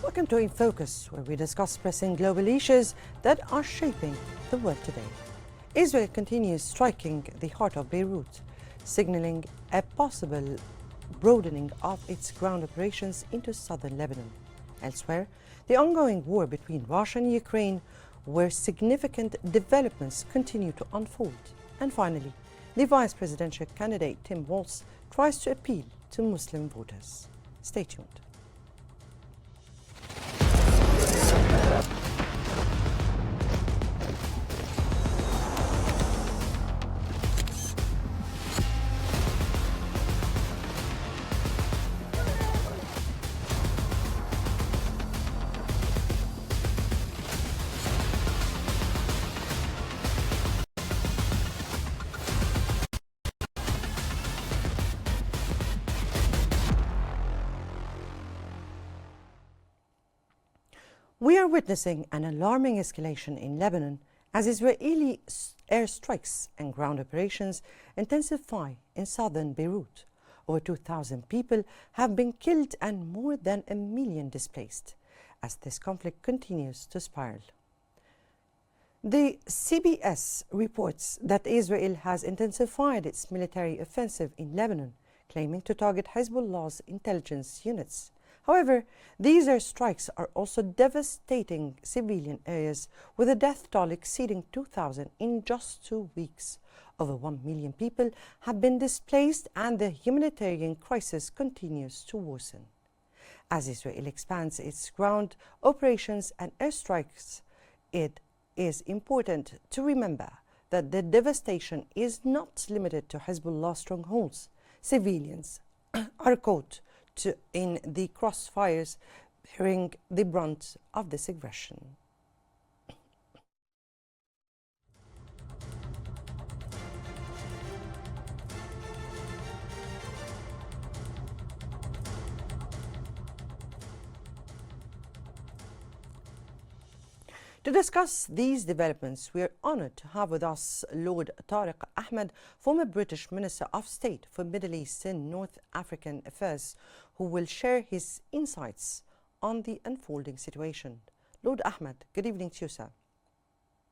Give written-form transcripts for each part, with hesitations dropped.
Welcome to In Focus, where we discuss pressing global issues that are shaping the world today. Israel continues striking the heart of Beirut, signaling a possible broadening of its ground operations into southern Lebanon. Elsewhere, the ongoing war between Russia and Ukraine, where significant developments continue to unfold. And finally, the vice presidential candidate Tim Walz tries to appeal to Muslim voters. Stay tuned. We are witnessing an alarming escalation in Lebanon as Israeli airstrikes and ground operations intensify in southern Beirut. Over 2,000 people have been killed and more than 1 million displaced as this conflict continues to spiral. The CBS reports that Israel has intensified its military offensive in Lebanon, claiming to target Hezbollah's intelligence units. However, these airstrikes are also devastating civilian areas, with a death toll exceeding 2,000 in just 2 weeks. Over 1 million people have been displaced, and the humanitarian crisis continues to worsen. As Israel expands its ground operations and airstrikes, it is important to remember that the devastation is not limited to Hezbollah strongholds. Civilians are caught in the crossfires, bearing the brunt of this aggression. To discuss these developments, we are honoured to have with us Lord Tariq Ahmad, former British Minister of State for Middle East and North African Affairs, who will share his insights on the unfolding situation. Lord Ahmad, good evening to you, sir.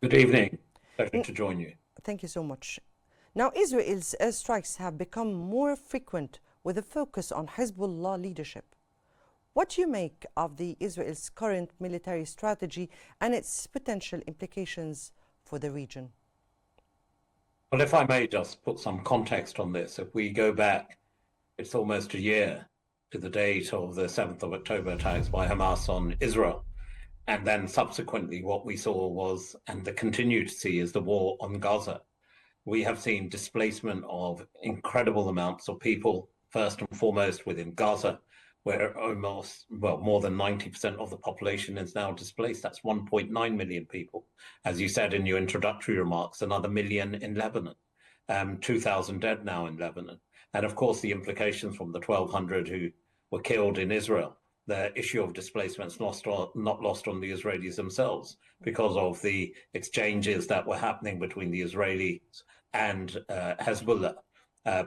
Good evening. Pleasure to join you. Thank you so much. Now, Israel's airstrikes have become more frequent with a focus on Hezbollah leadership. What do you make of Israel's current military strategy and its potential implications for the region? Well, if I may just put some context on this, if we go back, it's almost a year to the date of the 7th of October attacks by Hamas on Israel. And then subsequently what we saw was, and the continue to see, is the war on Gaza. We have seen displacement of incredible amounts of people, first and foremost within Gaza, where more than 90% of the population is now displaced. That's 1.9 million people. As you said in your introductory remarks, another million in Lebanon, 2,000 dead now in Lebanon. And of course, the implications from the 1,200 who were killed in Israel. The issue of displacement is not lost on the Israelis themselves because of the exchanges that were happening between the Israelis and Hezbollah.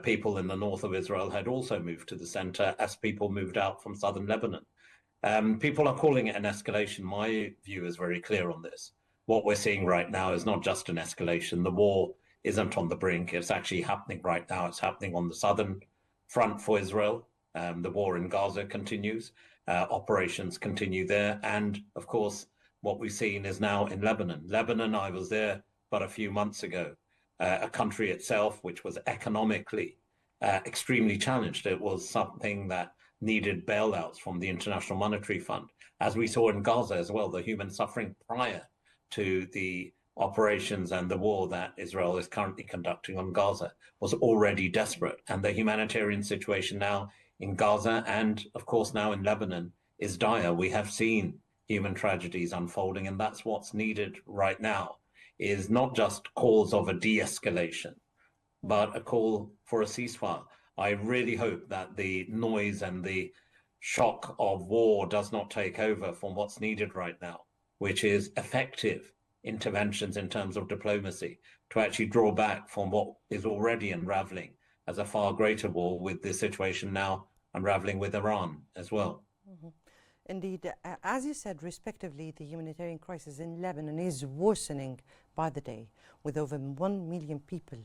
People in the north of Israel had also moved to the center as people moved out from southern Lebanon. People are calling it an escalation. My view is very clear on this. What we're seeing right now is not just an escalation. The war isn't on the brink. It's actually happening right now. It's happening on the southern front for Israel. The war in Gaza continues. Operations continue there. And of course, what we've seen is now in Lebanon. Lebanon, I was there but a few months ago. A country itself which was economically extremely challenged. It was something that needed bailouts from the International Monetary Fund. As we saw in Gaza as well, the human suffering prior to the operations and the war that Israel is currently conducting on Gaza was already desperate. And the humanitarian situation now in Gaza and, of course, now in Lebanon is dire. We have seen human tragedies unfolding, and that's what's needed right now, is not just calls of a de-escalation, but a call for a ceasefire. I really hope that the noise and the shock of war does not take over from what's needed right now, which is effective interventions in terms of diplomacy to actually draw back from what is already unraveling as a far greater war, with the situation now unraveling with Iran as well. Mm-hmm. Indeed, as you said, respectively, the humanitarian crisis in Lebanon is worsening by the day, with over 1 million people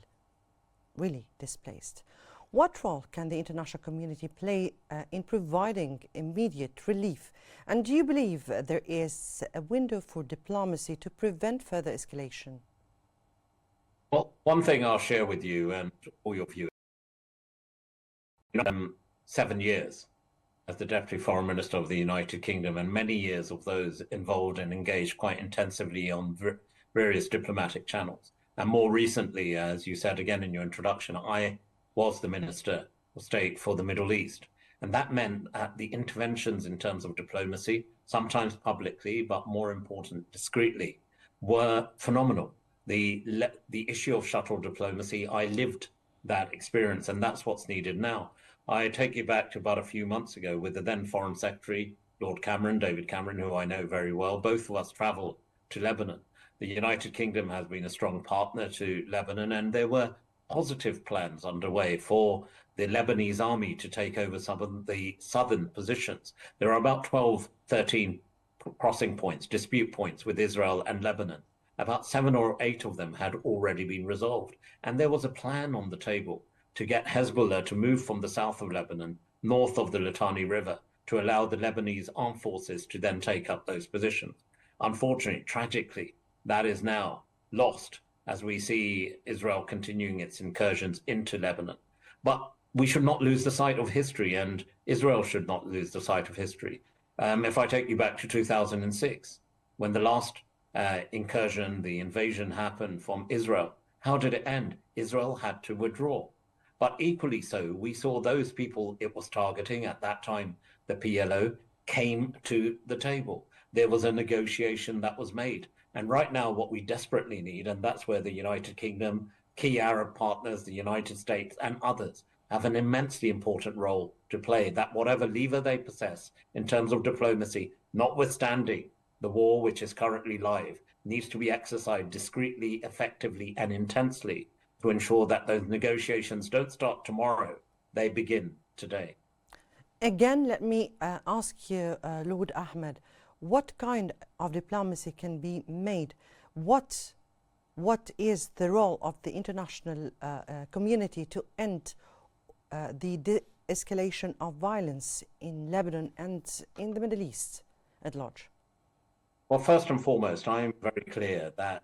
really displaced. What role can the international community play in providing immediate relief? And do you believe there is a window for diplomacy to prevent further escalation? Well, one thing I'll share with you and all your viewers, 7 years as the Deputy Foreign Minister of the United Kingdom, and many years of those involved and engaged quite intensively on various diplomatic channels. And more recently, as you said again in your introduction, I was the Minister of State for the Middle East. And that meant that the interventions in terms of diplomacy, sometimes publicly, but more important, discreetly, were phenomenal. The issue of shuttle diplomacy, I lived that experience, and that's what's needed now. I take you back to about a few months ago with the then Foreign Secretary, Lord Cameron, David Cameron, who I know very well. Both of us traveled to Lebanon. The United Kingdom has been a strong partner to Lebanon, and there were positive plans underway for the Lebanese army to take over some of the southern positions. There are about 12, 13 crossing points, dispute points with Israel and Lebanon. About 7 or 8 of them had already been resolved. And there was a plan on the table to get Hezbollah to move from the south of Lebanon, north of the Litani River, to allow the Lebanese armed forces to then take up those positions. Unfortunately, tragically, that is now lost as we see Israel continuing its incursions into Lebanon. But we should not lose the sight of history, and Israel should not lose the sight of history. If I take you back to 2006, when the last incursion, the invasion happened from Israel, how did it end? Israel had to withdraw. But equally so, we saw those people it was targeting at that time, the PLO, came to the table. There was a negotiation that was made. And right now, what we desperately need, and that's where the United Kingdom, key Arab partners, the United States, and others have an immensely important role to play, that whatever lever they possess in terms of diplomacy, notwithstanding the war which is currently live, needs to be exercised discreetly, effectively, and intensely to ensure that those negotiations don't start tomorrow, they begin today. Again, let me ask you, Lord Ahmed, what kind of diplomacy can be made? What is the role of the international community to end the de-escalation of violence in Lebanon and in the Middle East at large? Well, first and foremost, I'm very clear that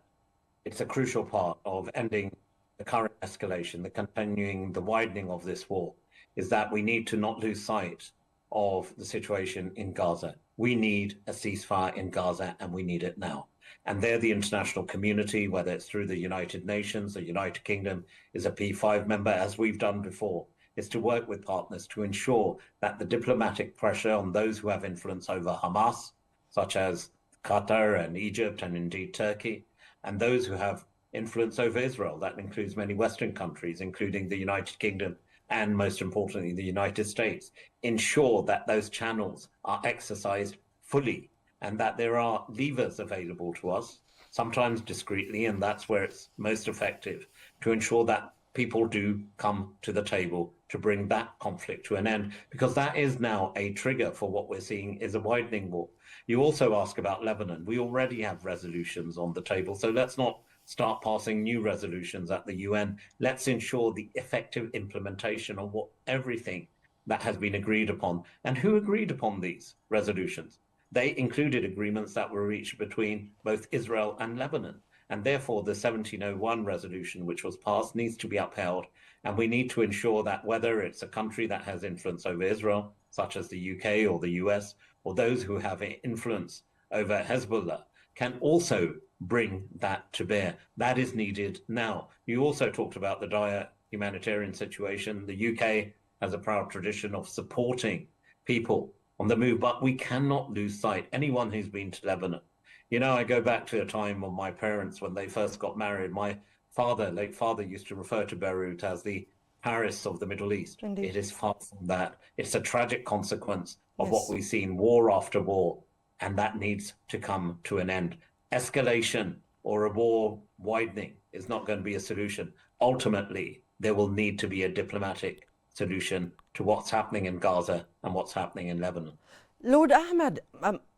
it's a crucial part of ending the current escalation, the widening of this war, is that we need to not lose sight of the situation in Gaza. We need a ceasefire in Gaza, and we need it now. And there, the international community, whether it's through the United Nations, the United Kingdom is a P5 member, as we've done before, is to work with partners to ensure that the diplomatic pressure on those who have influence over Hamas, such as Qatar and Egypt and indeed Turkey, and those who have influence over Israel, that includes many Western countries, including the United Kingdom and most importantly, the United States, ensure that those channels are exercised fully and that there are levers available to us, sometimes discreetly, and that's where it's most effective, to ensure that people do come to the table to bring that conflict to an end, because that is now a trigger for what we're seeing is a widening war. You also ask about Lebanon. We already have resolutions on the table, so let's not start passing new resolutions at the UN. Let's ensure the effective implementation of everything that has been agreed upon. And who agreed upon these resolutions? They included agreements that were reached between both Israel and Lebanon. And therefore, the 1701 resolution, which was passed, needs to be upheld. And we need to ensure that whether it's a country that has influence over Israel, such as the UK or the US, or those who have influence over Hezbollah, can also bring that to bear. That is needed now. You also talked about the dire humanitarian situation. The UK has a proud tradition of supporting people on the move, but we cannot lose sight. Anyone who's been to Lebanon, you know, I go back to a time of my parents when they first got married. My father, late father, used to refer to Beirut as the Paris of the Middle East. Indeed. It is far from that. It's a tragic consequence of Yes. what we've seen war after war, and that needs to come to an end. Escalation or a war widening is not going to be a solution. Ultimately, there will need to be a diplomatic solution to what's happening in Gaza and what's happening in Lebanon. Lord Ahmad,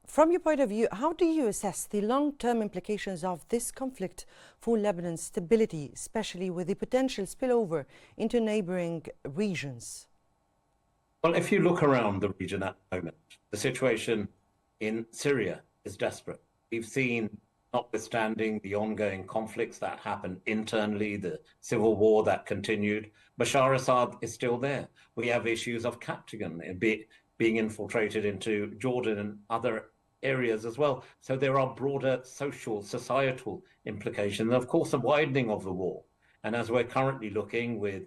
from your point of view, how do you assess the long-term implications of this conflict for Lebanon's stability, especially with the potential spillover into neighboring regions? Well, if you look around the region at the moment, the situation in Syria is desperate. We've seen, notwithstanding the ongoing conflicts that happened internally, the civil war that continued, Bashar Assad is still there. We have issues of Captagon being infiltrated into Jordan and other areas as well. So there are broader social, societal implications, and of course, a widening of the war. And as we're currently looking with,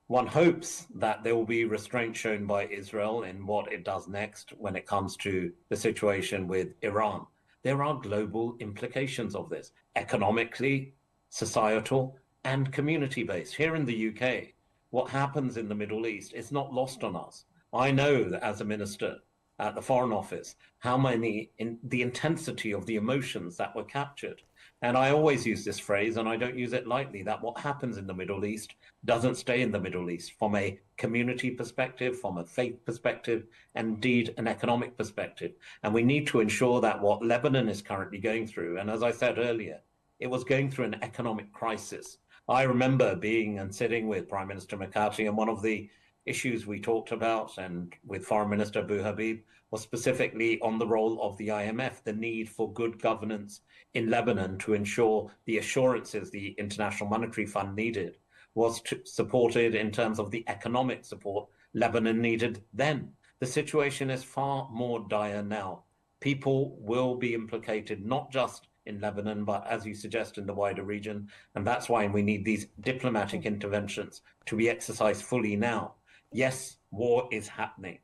one hopes that there will be restraint shown by Israel in what it does next when it comes to the situation with Iran. There are global implications of this, economically, societal, and community-based. Here in the UK, what happens in the Middle East is not lost on us. I know that as a minister at the Foreign Office, the intensity of the emotions that were captured. And I always use this phrase, and I don't use it lightly, that what happens in the Middle East doesn't stay in the Middle East from a community perspective, from a faith perspective, and indeed an economic perspective. And we need to ensure that what Lebanon is currently going through, and as I said earlier, it was going through an economic crisis. I remember being and sitting with Prime Minister McCarthy, and one of the issues we talked about, and with Foreign Minister Abu Habib, was specifically on the role of the IMF, the need for good governance in Lebanon to ensure the assurances the International Monetary Fund needed was supported in terms of the economic support Lebanon needed then. The situation is far more dire now. People will be implicated, not just in Lebanon, but as you suggest, in the wider region. And that's why we need these diplomatic interventions to be exercised fully now. Yes, war is happening.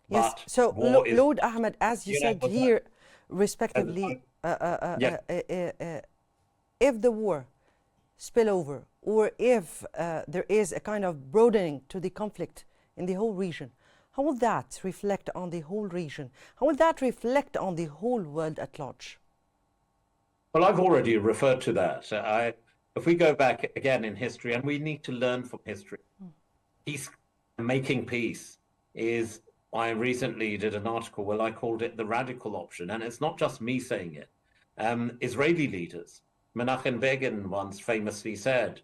Yes, so Lord Ahmad, as you said here, respectively, if the war spill over, or if there is a kind of broadening to the conflict in the whole region, how will that reflect on the whole region? How will that reflect on the whole world at large? Well, I've already referred to that. If we go back again in history, and we need to learn from history, making peace is, I recently did an article where I called it the radical option, and it's not just me saying it. Israeli leaders, Menachem Begin once famously said,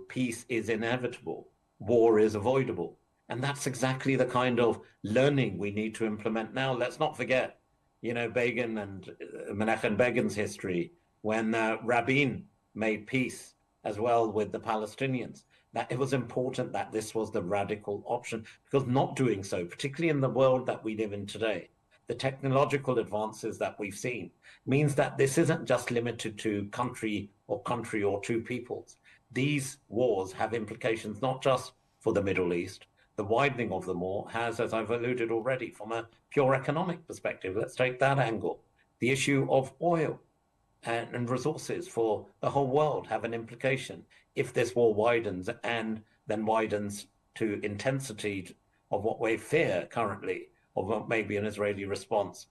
peace is inevitable, war is avoidable. And that's exactly the kind of learning we need to implement now. Let's not forget, Begin and Menachem Begin's history, when Rabin made peace as well with the Palestinians, that it was important that this was the radical option, because not doing so, particularly in the world that we live in today, the technological advances that we've seen means that this isn't just limited to country or two peoples. These wars have implications not just for the Middle East. The widening of them all has, as I've alluded already, from a pure economic perspective. Let's take that angle. The issue of oil and resources for the whole world have an implication. If this war widens and then widens to intensity of what we fear currently, of what may be an Israeli response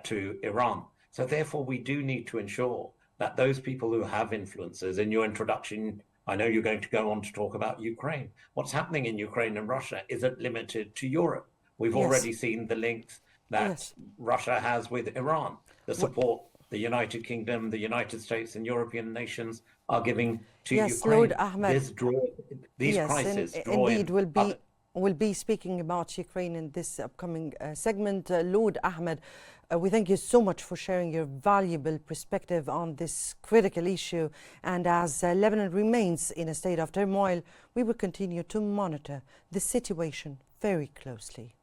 to Iran. So therefore, we do need to ensure that those people who have influences, in your introduction, I know you're going to go on to talk about Ukraine. What's happening in Ukraine and Russia isn't limited to Europe. We've already seen the links that Russia has with Iran, the support the United Kingdom, the United States, and European nations are giving to Ukraine. Lord Ahmad. These crises draw indeed, we'll be speaking about Ukraine in this upcoming segment. Lord Ahmad, we thank you so much for sharing your valuable perspective on this critical issue. And as Lebanon remains in a state of turmoil, we will continue to monitor the situation very closely.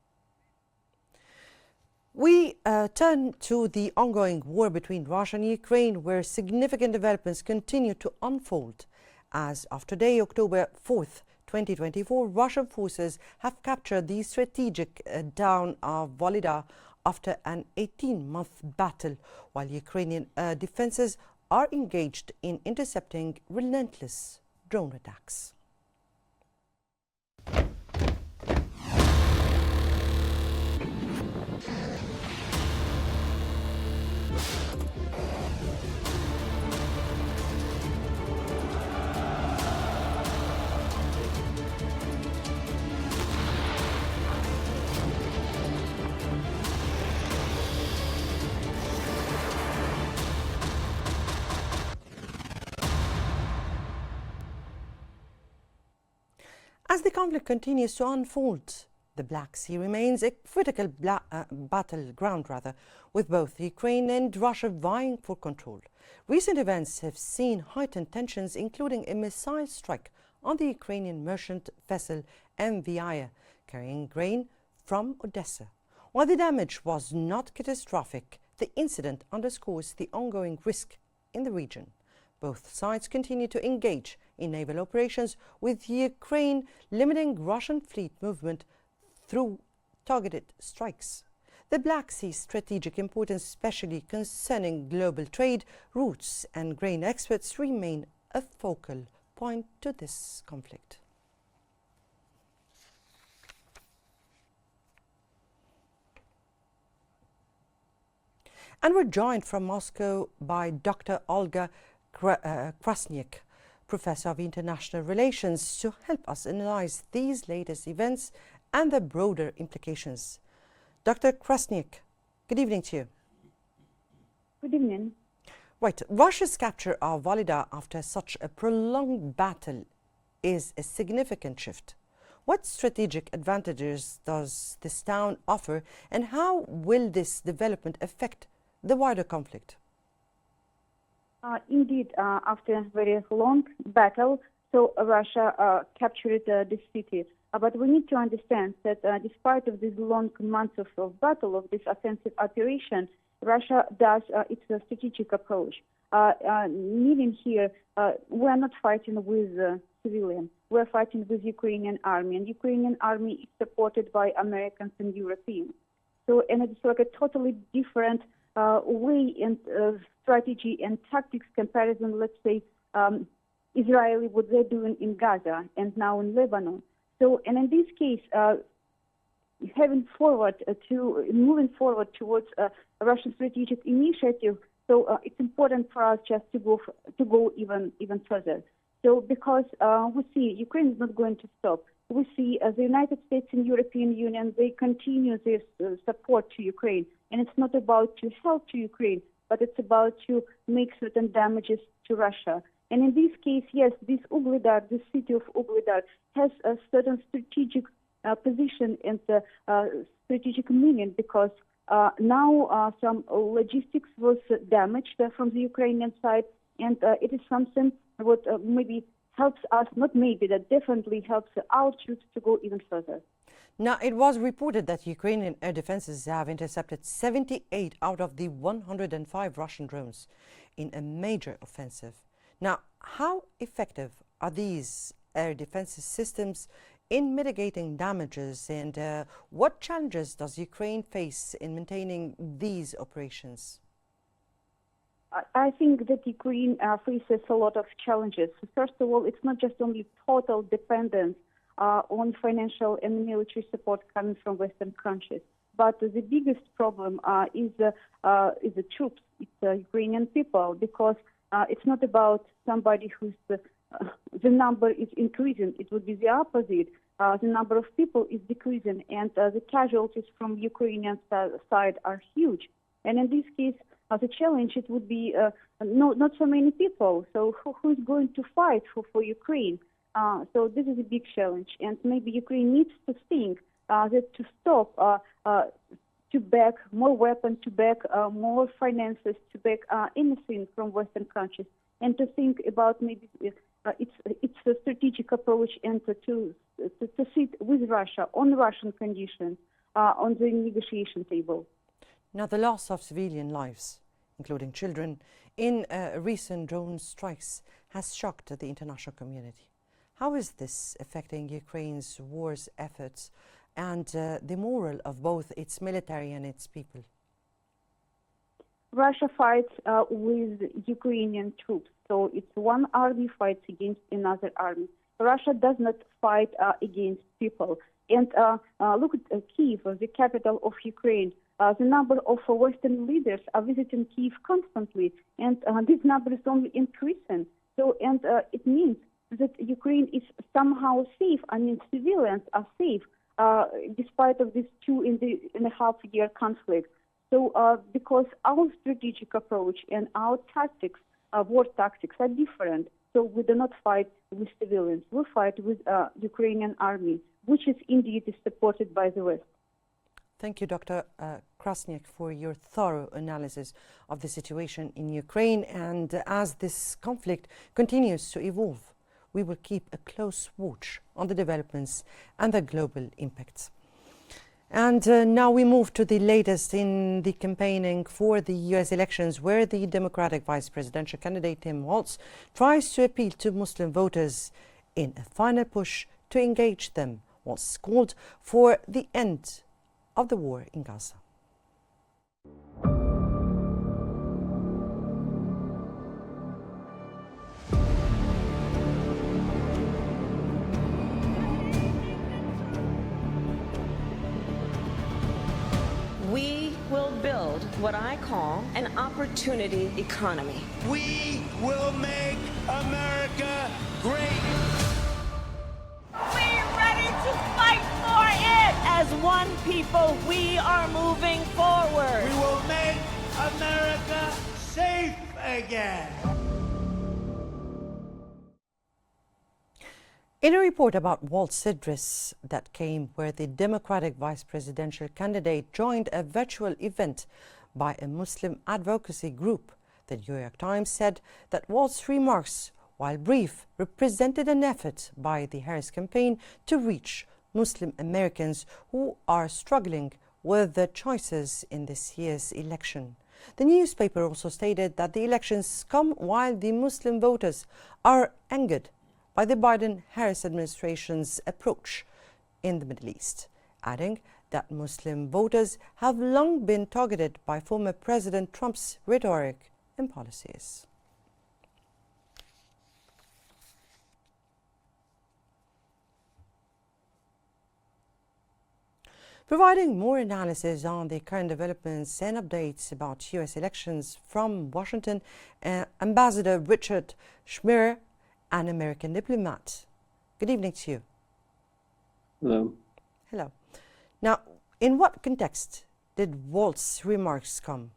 We turn to the ongoing war between Russia and Ukraine, where significant developments continue to unfold. As of today, October 4th, 2024, Russian forces have captured the strategic town of Volhyda after an 18-month battle, while Ukrainian defenses are engaged in intercepting relentless drone attacks. As the conflict continues to unfold, the Black Sea remains a critical battleground, with both Ukraine and Russia vying for control. Recent events have seen heightened tensions, including a missile strike on the Ukrainian merchant vessel MV carrying grain from Odessa. While the damage was not catastrophic, the incident underscores the ongoing risk in the region. Both sides continue to engage in naval operations, with Ukraine limiting Russian fleet movement through targeted strikes. The Black Sea's strategic importance, especially concerning global trade routes and grain exports, remain a focal point to this conflict. And we're joined from Moscow by Dr. Olga Krasniak, Professor of International Relations, to help us analyze these latest events and the broader implications. Dr. Krasniak, good evening to you. Good evening. Right, Russia's capture of Volhyda after such a prolonged battle is a significant shift. What strategic advantages does this town offer, and how will this development affect the wider conflict? Indeed, after a very long battle, so Russia captured this city. But we need to understand that despite of these long months of battle, of this offensive operation, Russia does its strategic approach. Meaning here, we are not fighting with civilians. We are fighting with Ukrainian army, and Ukrainian army is supported by Americans and Europeans. So, and it's like a totally different way and strategy and tactics comparison, let's say, Israeli, what they're doing in Gaza and now in Lebanon. So, and in this case, moving forward towards a Russian strategic initiative, so it's important for us just to go even further. So, because we see Ukraine is not going to stop. We see the United States and European Union, they continue this support to Ukraine. And it's not about to help to Ukraine, but it's about to make certain damages to Russia. And in this case, yes, this city of Ugledar has a certain strategic position and strategic meaning, because now some logistics was damaged from the Ukrainian side, and it is something what maybe helps us, not maybe, that definitely helps our troops to go even further. Now, it was reported that Ukrainian air defenses have intercepted 78 out of the 105 Russian drones in a major offensive. Now, how effective are these air defense systems in mitigating damages, and what challenges does Ukraine face in maintaining these operations? I think that Ukraine faces a lot of challenges. First of all, it's not just only total dependence on financial and military support coming from Western countries, but the biggest problem is the troops, it's the Ukrainian people, because it's not about somebody who's the number is increasing. It would be the opposite. The number of people is decreasing, and the casualties from Ukrainian side are huge. And in this case, the challenge, it would be not so many people. So who is going to fight for Ukraine? So this is a big challenge, and maybe Ukraine needs to think that to stop, to back more weapons, to back more finances, to back anything from Western countries, and to think about maybe it's a strategic approach, and to sit with Russia on Russian conditions on the negotiation table. Now, the loss of civilian lives, including children, in recent drone strikes has shocked the international community. How is this affecting Ukraine's war's efforts and the morale of both its military and its people? Russia fights with Ukrainian troops, so it's one army fights against another army. Russia does not fight against people. And look at Kyiv, the capital of Ukraine. The number of Western leaders are visiting Kyiv constantly, and this number is only increasing. So, and it means that Ukraine is somehow safe. I mean, civilians are safe despite of this 2.5-year conflict. So, because our strategic approach and our tactics, war tactics, are different. So we do not fight with civilians. We fight with Ukrainian army, which is indeed supported by the West. Thank you, Dr. Krasniak, for your thorough analysis of the situation in Ukraine. And as this conflict continues to evolve, we will keep a close watch on the developments and the global impacts. And now we move to the latest in the campaigning for the US elections, where the Democratic vice presidential candidate Tim Walz tries to appeal to Muslim voters in a final push to engage them. Walz called for the end of the war in Gaza. We will build what I call an opportunity economy. We will make America great. We're ready to fight for it. As one people, we are moving forward. We will make America safe again. In a report about Walz's address that came where the Democratic vice presidential candidate joined a virtual event by a Muslim advocacy group, the New York Times said that Walz's remarks, while brief, represented an effort by the Harris campaign to reach Muslim Americans who are struggling with the choices in this year's election. The newspaper also stated that the elections come while the Muslim voters are angered by the Biden-Harris administration's approach in the Middle East, adding that Muslim voters have long been targeted by former President Trump's rhetoric and policies. Providing more analysis on the current developments and updates about US elections from Washington, Ambassador Richard Schmier, an American diplomat. Good evening to you. Hello. Hello. Now, in what context did Walz's remarks come?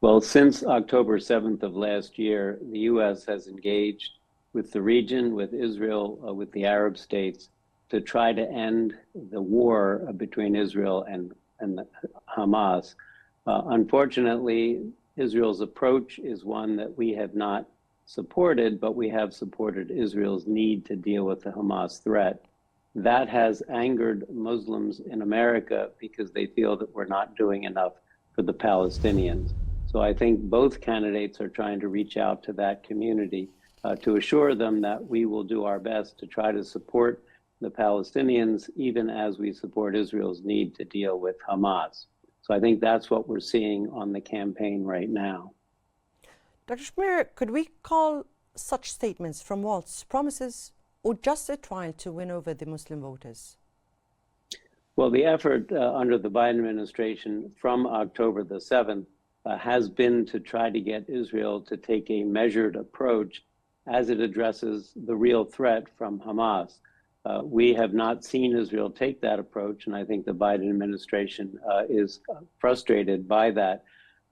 Well, since October 7th of last year, the U.S. has engaged with the region, with Israel, with the Arab states, to try to end the war between Israel and Hamas. Unfortunately, Israel's approach is one that we have not supported, but we have supported Israel's need to deal with the Hamas threat. That has angered Muslims in America because they feel that we're not doing enough for the Palestinians. So I think both candidates are trying to reach out to that community to assure them that we will do our best to try to support the Palestinians, even as we support Israel's need to deal with Hamas. So I think that's what we're seeing on the campaign right now. Dr. Schmier, could we call such statements from Walz promises or just a trial to win over the Muslim voters? Well, the effort under the Biden administration from October the 7th has been to try to get Israel to take a measured approach as it addresses the real threat from Hamas. We have not seen Israel take that approach, and I think the Biden administration is frustrated by that.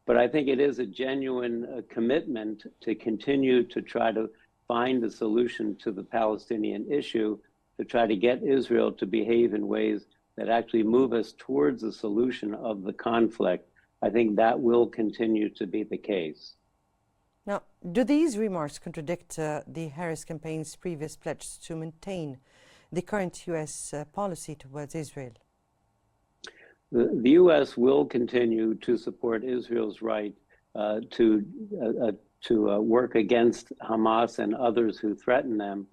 But I think it is a genuine commitment to continue to try to find a solution to the Palestinian issue, to try to get Israel to behave in ways that actually move us towards a solution of the conflict. I think that will continue to be the case. Now, do these remarks contradict the Harris campaign's previous pledge to maintain the current U.S. policy towards Israel? The U.S. will continue to support Israel's right to work against Hamas and others who threaten them.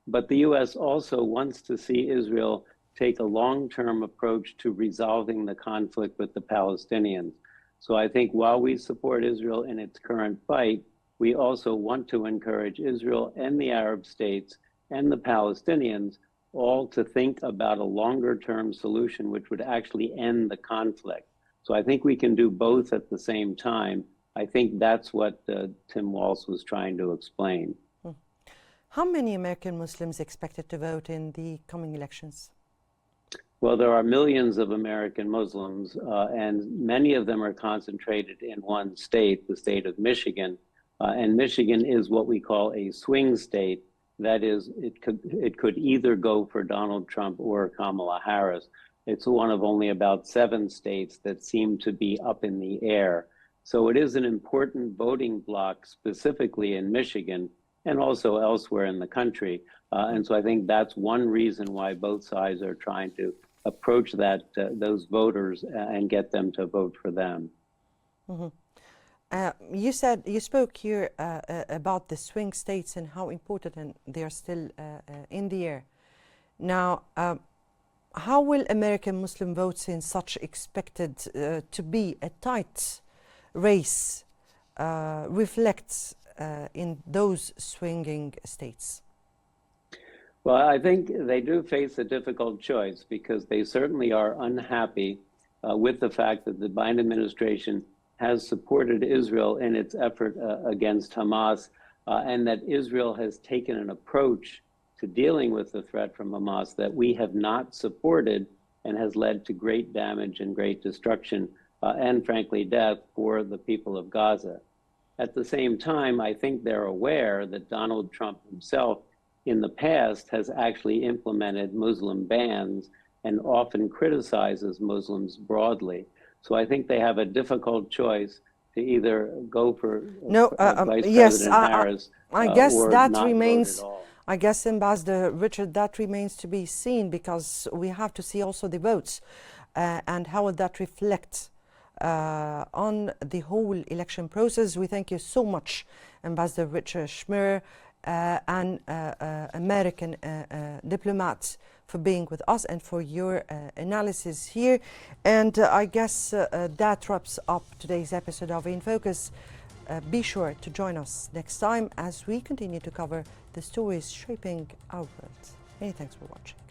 But the U.S. also wants to see Israel take a long-term approach to resolving the conflict with the Palestinians. So I think while we support Israel in its current fight, we also want to encourage Israel and the Arab states and the Palestinians all to think about a longer-term solution which would actually end the conflict. So I think we can do both at the same time. I think that's what Tim Walz was trying to explain. How many American Muslims expected to vote in the coming elections? Well, there are millions of American Muslims, and many of them are concentrated in one state, the state of Michigan. And Michigan is what we call a swing state. That is, it could either go for Donald Trump or Kamala Harris. It's one of only about 7 states that seem to be up in the air. So it is an important voting bloc, specifically in Michigan and also elsewhere in the country. And so I think that's one reason why both sides are trying to approach those voters and get them to vote for them. Mm-hmm. You spoke here about the swing states and how important and they are still in the air. Now, how will American Muslim votes in such expected to be a tight race reflect in those swinging states? Well, I think they do face a difficult choice because they certainly are unhappy with the fact that the Biden administration has supported Israel in its effort against Hamas, and that Israel has taken an approach to dealing with the threat from Hamas that we have not supported and has led to great damage and great destruction and, frankly, death for the people of Gaza. At the same time, I think they're aware that Donald Trump himself in the past has actually implemented Muslim bans and often criticizes Muslims broadly. So I think they have a difficult choice to either go for Vice President Harris I guess or that not remains. vote at all. I guess, Ambassador Richard, that remains to be seen because we have to see also the votes and how will that reflect on the whole election process. We thank you so much, Ambassador Richard Schmier, an American diplomat, for being with us and for your analysis here. And I guess that wraps up today's episode of In Focus. Be sure to join us next time as we continue to cover the stories shaping our world. Many thanks for watching.